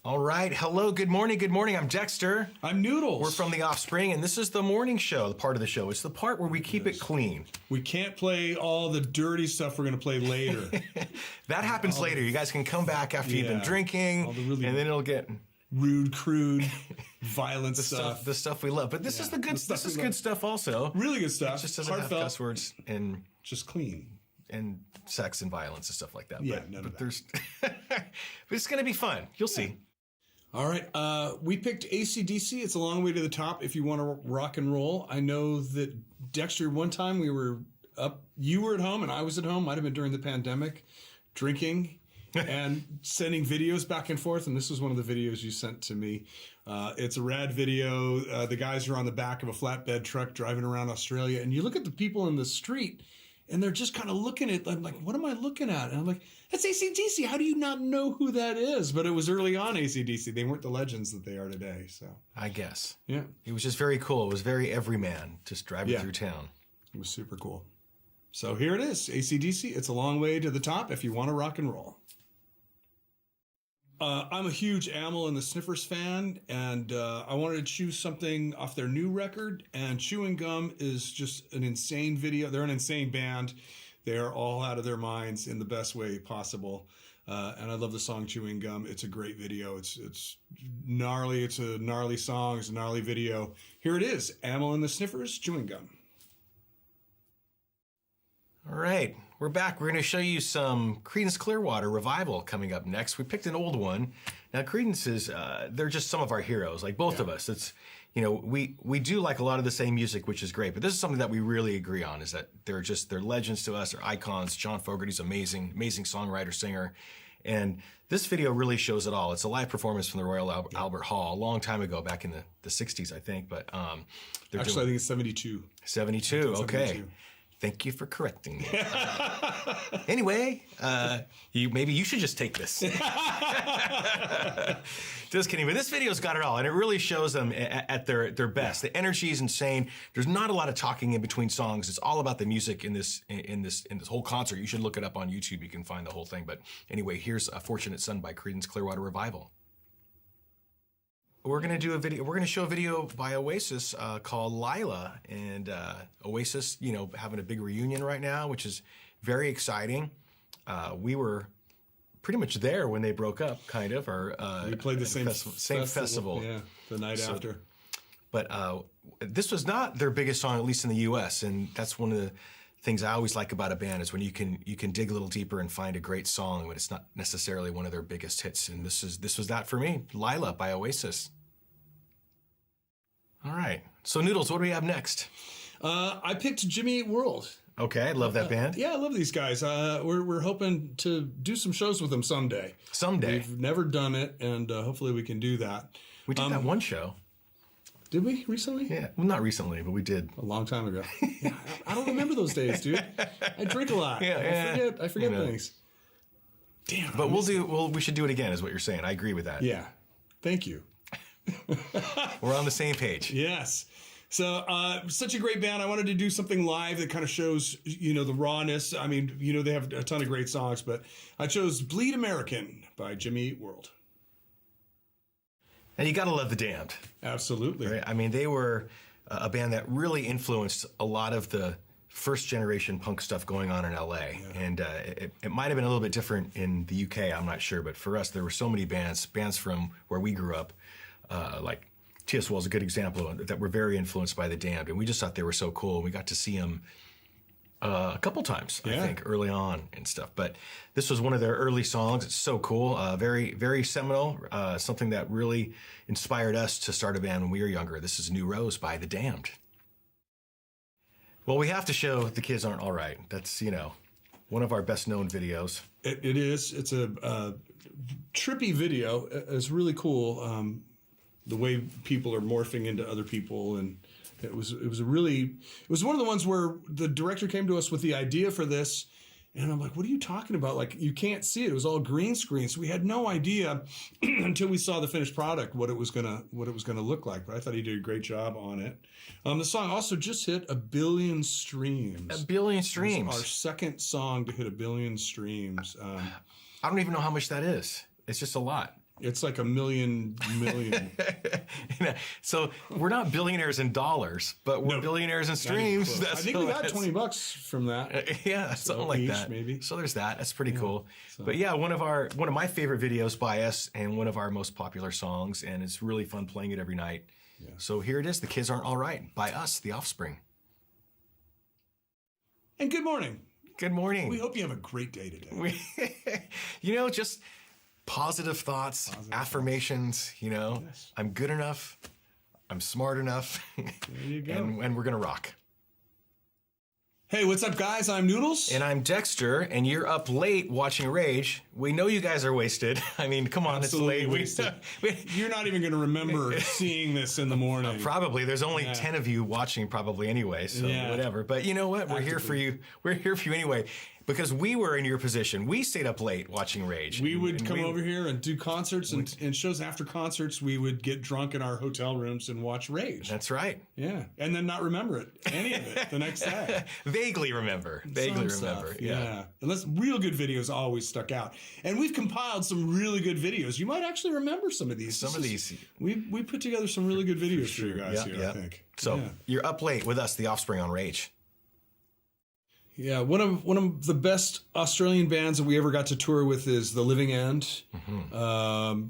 All right. Hello. Good morning. Good morning. I'm Dexter. I'm Noodles. We're from The Offspring, and this is the morning show, the part of the show. It's the part where we keep it clean. We can't play all the dirty stuff we're going to play later. That happens later. You guys can come back after you've been drinking, and then it'll get rude, crude, violent stuff. The stuff we love. But this is the good. This is good stuff also. Really good stuff. It just doesn't have cuss words and just clean. And sex and violence and stuff like that. Yeah, but there's. But it's going to be fun. You'll see. All right. We picked AC/DC. It's a long way to the top if you want to rock and roll. I know that, Dexter, one time we were up, you were at home and I was at home, might have been during the pandemic, drinking and sending videos back and forth. And this was one of the videos you sent to me. It's a rad video. The guys are on the back of a flatbed truck driving around Australia. And you look at the people in the street and they're just kind of looking at, I'm like, what am I looking at? And I'm like, that's AC/DC. How do you not know who that is? But it was early on AC/DC. They weren't the legends that they are today. So I guess. Yeah. It was just very cool. It was very everyman, just driving through town. It was super cool. So here it is, AC/DC. It's a long way to the top if you want to rock and roll. I'm a huge Amyl and the Sniffers fan, and I wanted to choose something off their new record. And Chewing Gum is just an insane video. They're an insane band. They're all out of their minds in the best way possible. And I love the song Chewing Gum. It's a great video. It's gnarly. It's a gnarly song. It's a gnarly video. Here it is, Amyl and the Sniffers, Chewing Gum. All right. We're back. We're going to show you some Creedence Clearwater Revival coming up next. We picked an old one. Now, Creedence is, they're just some of our heroes, like both of us. It's, you know, we do like a lot of the same music, which is great. But this is something that we really agree on, is that they're legends to us, they're icons. John Fogerty's amazing songwriter, singer. And this video really shows it all. It's a live performance from the Royal Albert Hall a long time ago, back in the 60s, I think. But actually, I think it's 72. 72, okay. 72. Thank you for correcting me. Anyway, maybe you should just take this. Just kidding. But this video's got it all, and it really shows them at their best. The energy is insane. There's not a lot of talking in between songs. It's all about the music in this whole concert. You should look it up on YouTube. You can find the whole thing. But anyway, here's A Fortunate Son by Creedence Clearwater Revival. We're going to do a video. We're going to show a video by Oasis called Lila, and Oasis, you know, having a big reunion right now, which is very exciting. We were pretty much there when they broke up, kind of. Or we played the same festival. Yeah, the night after. But this was not their biggest song, at least in the U.S., and that's one of the things I always like about a band, is when you can dig a little deeper and find a great song, but it's not necessarily one of their biggest hits. And this was that for me. Lila by Oasis. All right. So, Noodles, what do we have next? I picked Jimmy Eat World. Okay, I love that band. Yeah, I love these guys. We're hoping to do some shows with them someday. Someday. We've never done it, and hopefully we can do that. We did that one show. Did we recently? Yeah, well, not recently, but we did. A long time ago. Yeah, I don't remember those days, dude. I drink a lot. Yeah, I forget things. Damn. But we should do it again, is what you're saying. I agree with that. Yeah. Thank you. We're on the same page. Yes. So, such a great band. I wanted to do something live that kind of shows, you know, the rawness. I mean, you know, they have a ton of great songs, but I chose Bleed American by Jimmy Eat World. And you got to love The Damned. Absolutely. Right? I mean, they were a band that really influenced a lot of the first generation punk stuff going on in LA. Yeah. And it might have been a little bit different in the UK, I'm not sure. But for us, there were so many bands from where we grew up, like TSL is a good example, that were very influenced by The Damned. And we just thought they were so cool. We got to see them a couple times, I think, early on and stuff. But this was one of their early songs. It's so cool. Very, very seminal. Something that really inspired us to start a band when we were younger. This is New Rose by The Damned. Well, we have to show The Kids Aren't All Right. That's, you know, one of our best known videos. It is. It's a trippy video. It's really cool. The way people are morphing into other people, and it was one of the ones where the director came to us with the idea for this, and I'm like, what are you talking about? Like, you can't see it. It was all green screen, so we had no idea until we saw the finished product what it was gonna look like. But I thought he did a great job on it. The song also just hit 1 billion streams. 1 billion streams. Our second song to hit 1 billion streams. I don't even know how much that is. It's just a lot. It's like a million. So we're not billionaires in dollars, but we're billionaires in streams. I think we got $20 from that. Yeah, something like each, that. maybe. So there's that. That's pretty cool. But yeah, one of my favorite videos by us, and one of our most popular songs, and it's really fun playing it every night. Yeah. So here it is, "The Kids Aren't All Right" by us, The Offspring. And good morning. Good morning. We hope you have a great day today. Just positive thoughts, affirmations, Yes. I'm good enough, I'm smart enough, There you go. and we're going to rock. Hey, what's up, guys? I'm Noodles. And I'm Dexter, and you're up late watching Rage. We know you guys are wasted. I mean, come on, Absolutely it's late. wasted. You're not even going to remember seeing this in the morning. Probably. There's only 10 of you watching probably anyway, so whatever. But you know what? We're here for you. We're here for you anyway. Because we were in your position. We stayed up late watching Rage. We would come over here and do concerts and shows. After concerts, we would get drunk in our hotel rooms and watch Rage. That's right. Yeah. And then not remember any of it the next day. Vaguely remember. Some stuff, yeah. Unless real good videos always stuck out. And we've compiled some really good videos. You might actually remember some of these. We put together some really good videos for you guys here, I think. So you're up late with us, The Offspring, on Rage. Yeah, one of the best Australian bands that we ever got to tour with is The Living End. Mm-hmm.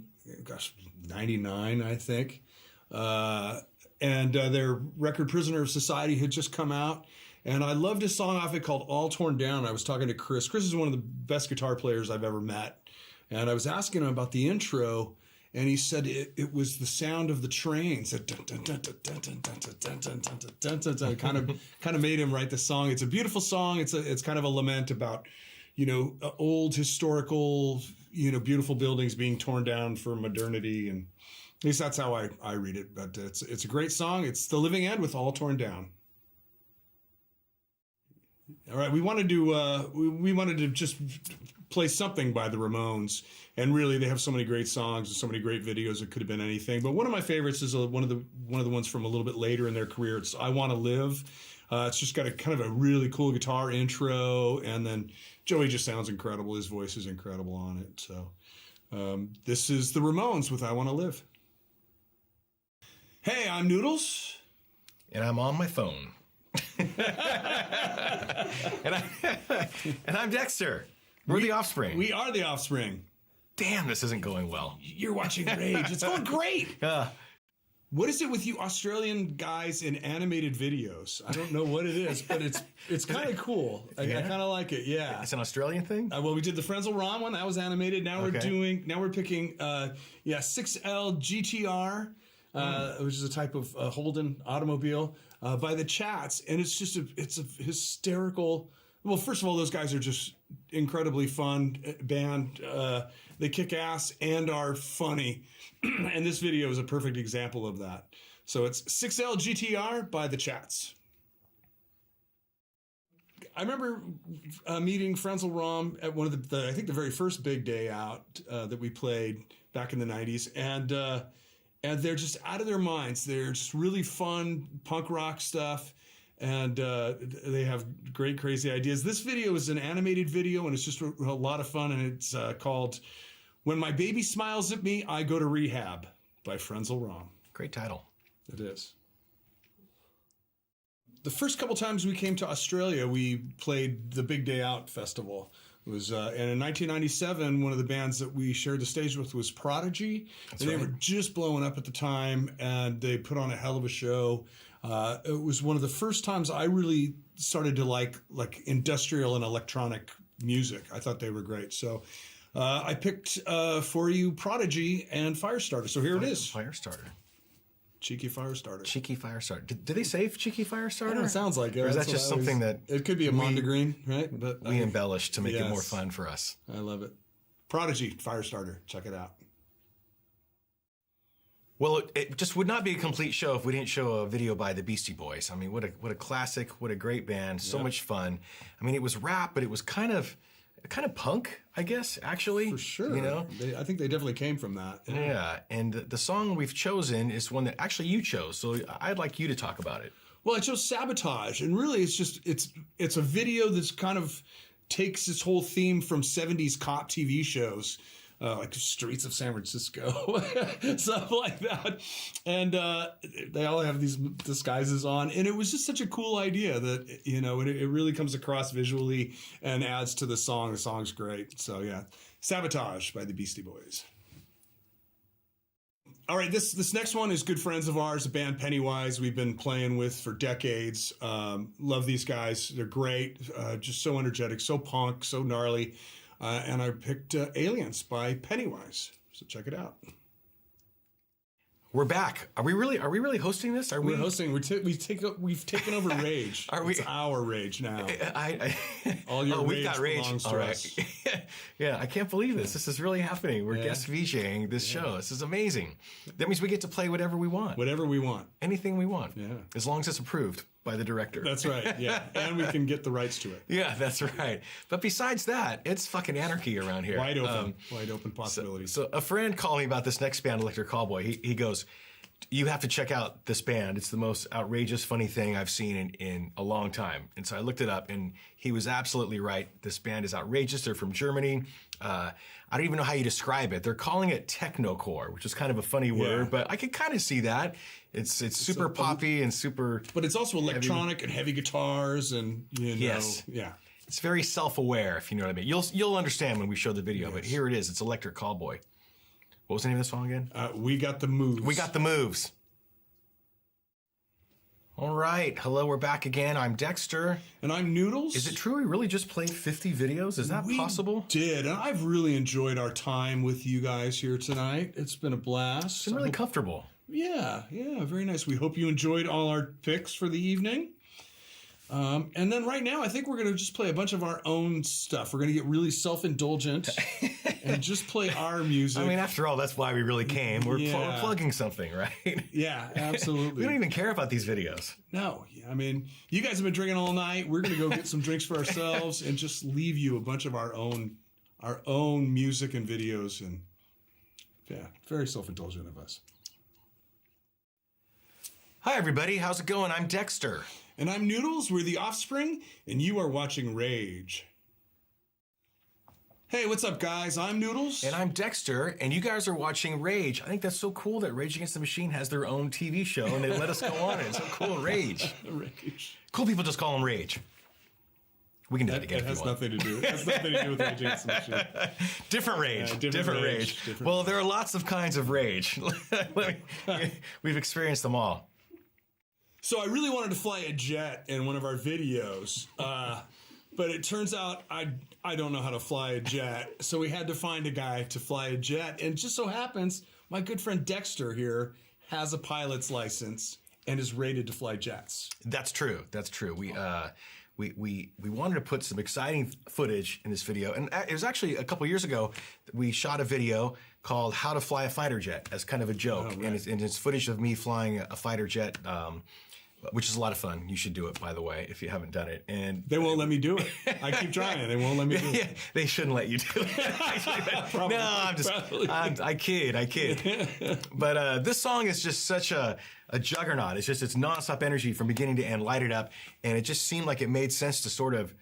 99, I think. And their record Prisoner of Society had just come out. And I loved a song off it called All Torn Down. I was talking to Chris. Chris is one of the best guitar players I've ever met. And I was asking him about the intro. And he said it was the sound of the trains. Kind of made him write the song. It's a beautiful song. It's kind of a lament about, old historical, beautiful buildings being torn down for modernity. And at least that's how I read it. But it's a great song. It's The Living End with All Torn Down. All right, we wanted to just play something by the Ramones, and really they have so many great songs and so many great videos. It could have been anything, but one of my favorites is one of the ones from a little bit later in their career. It's "I Want to Live." It's just got a kind of a really cool guitar intro, and then Joey just sounds incredible. His voice is incredible on it. So this is the Ramones with "I Want to Live." Hey, I'm Noodles, and I'm on my phone. and I'm Dexter. We're The Offspring. We are The Offspring. Damn, this isn't going well. You're watching Rage. It's going great. What is it with you Australian guys in animated videos? I don't know what it is, but it's kind of cool. I kind of like it. Yeah, it's an Australian thing. Well, we did the Frenzal Ron one. That was animated. Now we're picking 6L GTR, which is a type of Holden automobile. By the Chats, and it's just it's a hysterical. Well, first of all, those guys are just incredibly fun band. They kick ass and are funny, and this video is a perfect example of that. So it's 6L GTR by the Chats. I remember meeting Frenzal Rom at one of I think the very first Big Day Out that we played back in the 90s, and they're just out of their minds. They're just really fun punk rock stuff, and they have great, crazy ideas. This video is an animated video, and it's just a lot of fun, and it's called "When My Baby Smiles at Me, I Go to Rehab" by Frenzal Rom. Great title. It is. The first couple times we came to Australia, we played the Big Day Out Festival. It was, and in 1997, one of the bands that we shared the stage with was Prodigy. They were just blowing up at the time, and they put on a hell of a show. It was one of the first times I really started to like industrial and electronic music. I thought they were great. So I picked for you Prodigy and Firestarter. So here it is. Firestarter. Cheeky Firestarter. Cheeky Firestarter. Did they say Cheeky Firestarter? It sounds like it. Or is that just something that... It could be a Mondegreen, right? But we embellished to make it more fun for us. I love it. Prodigy Firestarter. Check it out. Well, it just would not be a complete show if we didn't show a video by the Beastie Boys. I mean, what a classic, what a great band, so much fun. I mean, it was rap, but it was kind of punk, I guess, actually. For sure. I think they definitely came from that. Yeah, and the song we've chosen is one that actually you chose, so I'd like you to talk about it. Well, I chose Sabotage, and really it's a video that's kind of takes this whole theme from 70s cop TV shows. like Streets of San Francisco, stuff like that. And they all have these disguises on. And it was just such a cool idea that, you know, it really comes across visually and adds to the song. The song's great. So, yeah. Sabotage by the Beastie Boys. All right, this next one is good friends of ours, a band Pennywise we've been playing with for decades. Love these guys. They're great, just so energetic, so punk, so gnarly. And I picked Aliens by Pennywise. So check it out. We're back. Are we really hosting this? We're hosting. We've taken over Rage. It's our Rage now. All your we've got Rage. belongs to All us. right. Yeah, I can't believe this. This is really happening. We're guest VJing this show. This is amazing. That means we get to play whatever we want. Whatever we want. Anything we want. Yeah. As long as it's approved by the director. That's right. Yeah. And we can get the rights to it. Yeah, that's right. But besides that, it's fucking anarchy around here. Wide open possibilities. So a friend called me about this next band, Electric Callboy. He goes, you have to check out this band. It's the most outrageous, funny thing I've seen in a long time. And so I looked it up, and he was absolutely right. This band is outrageous. They're from Germany. I don't even know how you describe it. They're calling it technocore, which is kind of a funny word, but I can kind of see that. It's super poppy and super... But it's also electronic and heavy guitars and, you know... Yes. Yeah. It's very self-aware, if you know what I mean. You'll understand when we show the video, but here it is. It's Electric Callboy. What was the name of the song again? We Got the Moves. We Got the Moves. All right. Hello, we're back again. I'm Dexter. And I'm Noodles. Is it true we really just played 50 videos? Is that possible? Did. And I've really enjoyed our time with you guys here tonight. It's been a blast. It's been really comfortable. Yeah, very nice. We hope you enjoyed all our picks for the evening. And then right now, I think we're going to just play a bunch of our own stuff. We're going to get really self-indulgent and just play our music. I mean, after all, that's why we really came. We're plugging something, right? Yeah, absolutely. We don't even care about these videos. No, I mean, you guys have been drinking all night. We're going to go get some drinks for ourselves and just leave you a bunch of our own music and videos. And yeah, very self-indulgent of us. Hi, everybody. How's it going? I'm Dexter. And I'm Noodles. We're the Offspring, and you are watching Rage. Hey, what's up, guys? I'm Noodles. And I'm Dexter, and you guys are watching Rage. I think that's so cool that Rage Against the Machine has their own TV show, and they let us go on it. It's so cool, Rage. Rage. Cool people just call them Rage. We can do that again. It has nothing to do. It has nothing to do with Rage Against the Machine. Different Rage. Different rage. Well, there are lots of kinds of rage. We've experienced them all. So I really wanted to fly a jet in one of our videos, but it turns out I don't know how to fly a jet. So we had to find a guy to fly a jet. And it just so happens, my good friend Dexter here has a pilot's license and is rated to fly jets. That's true. That's true. We wanted to put some exciting footage in this video. And it was actually a couple years ago that we shot a video called How to Fly a Fighter Jet as kind of a joke. Oh, right. And it's footage of me flying a fighter jet, which is a lot of fun. You should do it, by the way, if you haven't done it. And they won't let me do it. I keep trying. They won't let me do it. Yeah, they shouldn't let you do it. Probably, no, I kid. But this song is just such a juggernaut. It's nonstop energy from beginning to end, light it up. And it just seemed like it made sense to sort of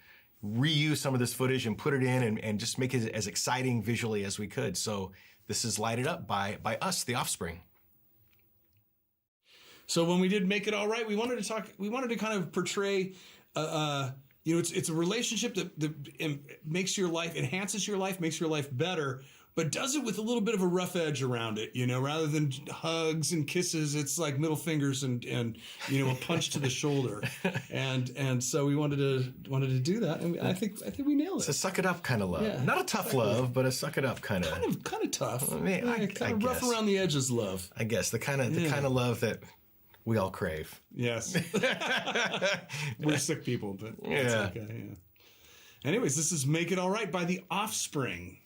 reuse some of this footage and put it in and just make it as exciting visually as we could. So this is Light It Up by us, The Offspring. So when we did Make It All Right, we wanted to kind of portray, it's a relationship that makes your life, enhances your life, makes your life better, but does it with a little bit of a rough edge around it, rather than hugs and kisses, it's like middle fingers and a punch to the shoulder. And so we wanted to do that. And I think we nailed it. It's a suck it up kind of love. Yeah, not a tough love, but a suck it up kind of tough. I mean, kind of rough around the edges love. I guess the kind of love that we all crave. Yes. We're sick people, but yeah. It's okay. Yeah. Anyways, this is Make It All Right by The Offspring.